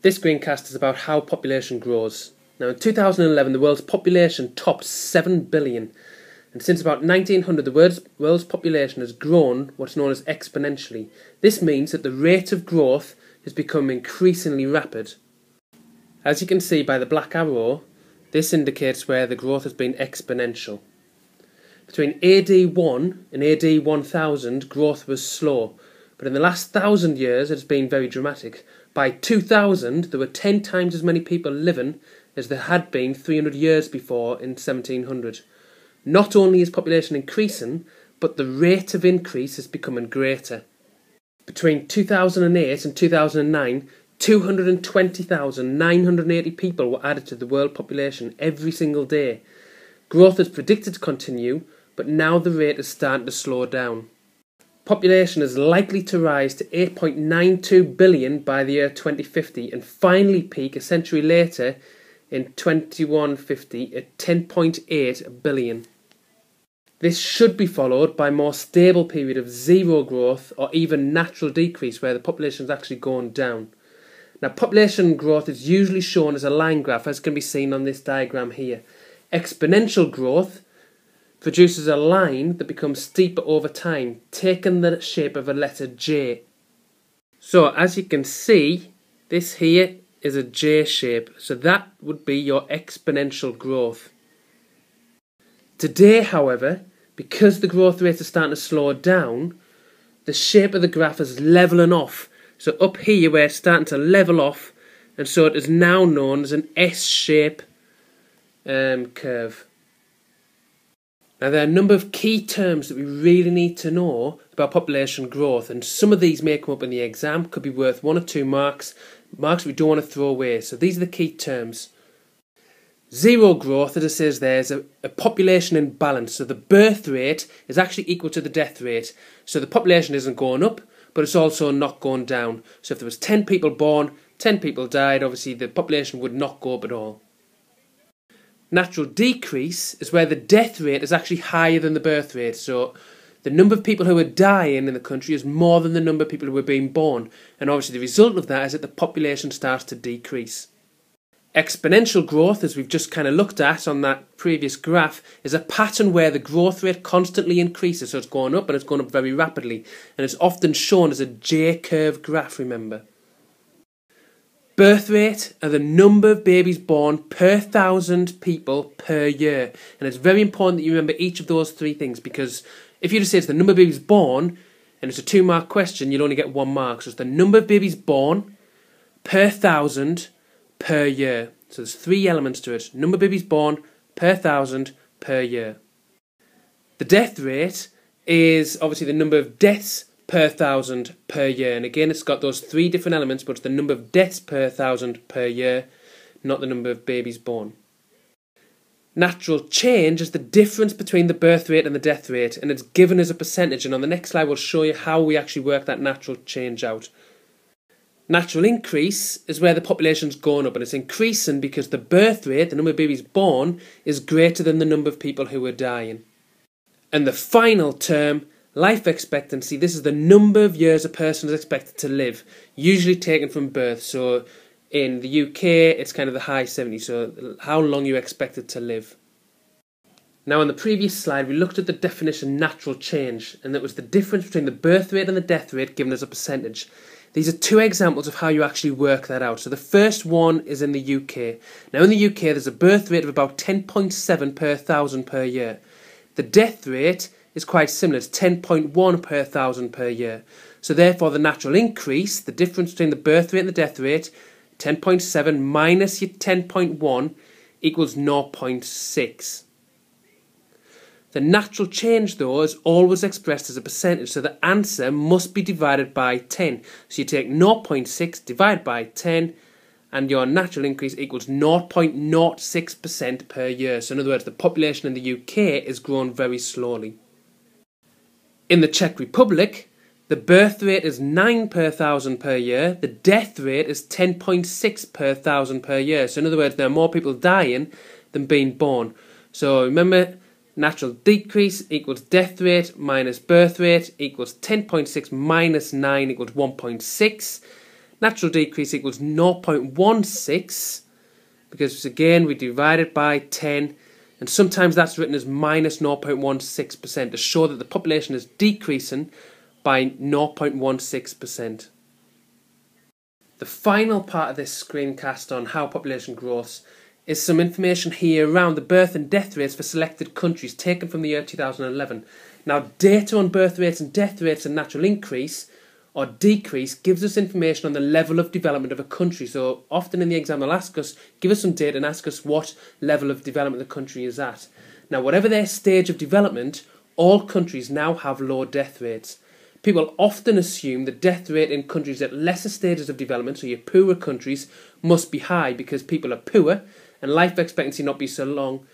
This screencast is about how population grows. Now in 2011 the world's population topped 7 billion, and since about 1900 the world's population has grown what's known as exponentially. This means that the rate of growth has become increasingly rapid. As you can see by the black arrow, this indicates where the growth has been exponential. Between AD 1 and AD 1000 growth was slow, but in the last 1,000 years it has been very dramatic. By 2000 there were 10 times as many people living as there had been 300 years before in 1700. Not only is population increasing, but the rate of increase is becoming greater. Between 2008 and 2009, 220,980 people were added to the world population every single day. Growth is predicted to continue, but now the rate is starting to slow down. Population is likely to rise to 8.92 billion by the year 2050 and finally peak a century later in 2150 at 10.8 billion. This should be followed by a more stable period of zero growth or even natural decrease where the population is actually going down. Now population growth is usually shown as a line graph, as can be seen on this diagram here. Exponential growth produces a line that becomes steeper over time, taking the shape of a letter J. So as you can see, this here is a J shape, so that would be your exponential growth. Today, however, because the growth rate is starting to slow down, the shape of the graph is levelling off. So up here where it's starting to level off, and so it is now known as an S-shape curve. Now there are a number of key terms that we really need to know about population growth, and some of these may come up in the exam, could be worth 1 or 2 marks we don't want to throw away. So these are the key terms. Zero growth, as it says there, is a population in balance. So the birth rate is actually equal to the death rate. So the population isn't going up, but it's also not going down. So if there was 10 people born, 10 people died, obviously the population would not go up at all. Natural decrease is where the death rate is actually higher than the birth rate. So the number of people who are dying in the country is more than the number of people who are being born. And obviously the result of that is that the population starts to decrease. Exponential growth, as we've just kind of looked at on that previous graph, is a pattern where the growth rate constantly increases. So it's going up and it's going up very rapidly. And it's often shown as a J-curve graph, remember. Birth rate are the number of babies born per 1,000 people per year. And it's very important that you remember each of those 3 things, because if you just say it's the number of babies born, and it's a 2-mark question, you'll only get 1 mark. So it's the number of babies born per 1,000 per year. So there's 3 elements to it. Number of babies born per 1,000 per year. The death rate is obviously the number of deaths per 1,000 per year. And again, it's got those 3 different elements, but it's the number of deaths per 1,000 per year, not the number of babies born. Natural change is the difference between the birth rate and the death rate, and it's given as a percentage. And on the next slide, we'll show you how we actually work that natural change out. Natural increase is where the population's going up, and it's increasing because the birth rate, the number of babies born, is greater than the number of people who are dying. And the final term, life expectancy, this is the number of years a person is expected to live, usually taken from birth. So in the UK, it's kind of the high 70s, so how long you're expected to live. Now on the previous slide, we looked at the definition natural change, and that was the difference between the birth rate and the death rate given as a percentage. These are 2 examples of how you actually work that out. So the first one is in the UK. Now in the UK there's a birth rate of about 10.7 per 1,000 per year. The death rate is quite similar, it's 10.1 per 1,000 per year. So therefore the natural increase, the difference between the birth rate and the death rate, 10.7 minus your 10.1 equals 0.6. The natural change, though, is always expressed as a percentage, so the answer must be divided by 10. So you take 0.6 divided by 10, and your natural increase equals 0.06% per year. So in other words, the population in the UK is growing very slowly. In the Czech Republic, the birth rate is 9 per 1,000 per year. The death rate is 10.6 per 1,000 per year. So in other words, there are more people dying than being born. So remember, natural decrease equals death rate minus birth rate equals 10.6 minus 9 equals 1.6. Natural decrease equals 0.16, because again we divide it by 10, and sometimes that's written as minus 0.16% to show that the population is decreasing by 0.16%. The final part of this screencast on how population grows is some information here around the birth and death rates for selected countries taken from the year 2011. Now, data on birth rates and death rates and natural increase or decrease gives us information on the level of development of a country. So often in the exam they'll ask us, give us some data and ask us what level of development the country is at. Now, whatever their stage of development, all countries now have low death rates. People often assume the death rate in countries at lesser stages of development, so your poorer countries, must be high because people are poor and life expectancy not be so long,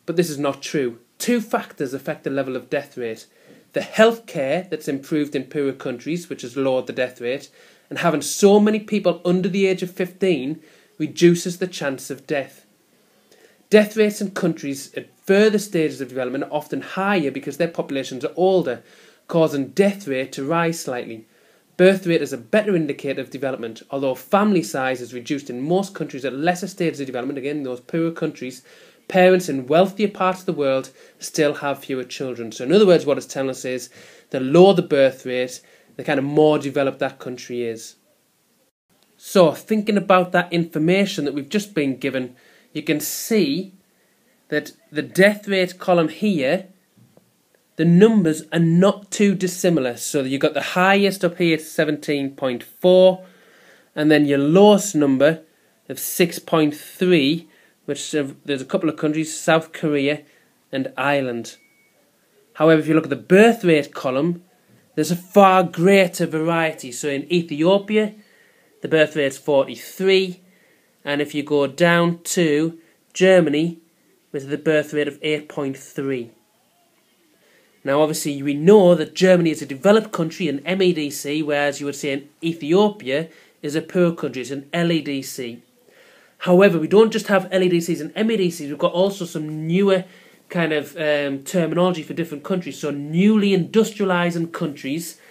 but this is not true. Two factors affect the level of death rate. The healthcare that's improved in poorer countries, which has lowered the death rate, and having so many people under the age of 15 reduces the chance of death. Death rates in countries at further stages of development are often higher because their populations are older, causing death rate to rise slightly. Birth rate is a better indicator of development, although family size is reduced in most countries at lesser stages of development. Again, in those poorer countries, parents in wealthier parts of the world still have fewer children. So in other words, what it's telling us is the lower the birth rate, the kind of more developed that country is. So thinking about that information that we've just been given, you can see that the death rate column here, the numbers are not too dissimilar. So you've got the highest up here at 17.4, and then your lowest number of 6.3, which there's a couple of countries, South Korea and Ireland. However, if you look at the birth rate column, there's a far greater variety. So in Ethiopia, the birth rate's 43, and if you go down to Germany, with the birth rate of 8.3. Now, obviously, we know that Germany is a developed country, an MEDC, whereas you would say in Ethiopia is a poor country, it's an LEDC. However, we don't just have LEDCs and MEDCs, we've got also some newer kind of terminology for different countries. So newly industrialising countries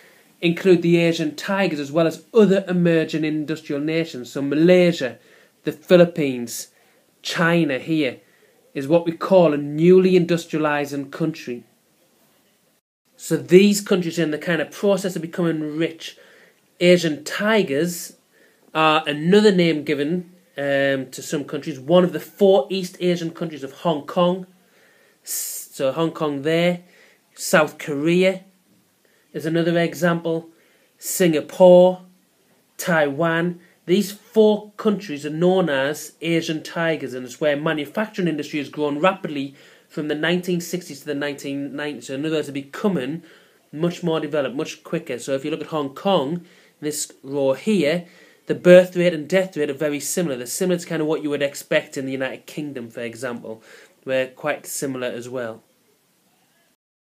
include the Asian tigers as well as other emerging industrial nations. So Malaysia, the Philippines, China here is what we call a newly industrialising country. So these countries are in the kind of process of becoming rich. Asian tigers are another name given to some countries. One of the 4 East Asian countries of Hong Kong. So Hong Kong there. South Korea is another example. Singapore, Taiwan. These 4 countries are known as Asian tigers, and it's where manufacturing industry has grown rapidly from the 1960s to the 1990s. So in other words, they're becoming much more developed, much quicker. So if you look at Hong Kong, this row here, the birth rate and death rate are very similar. They're similar to kind of what you would expect in the United Kingdom, for example. We're quite similar as well.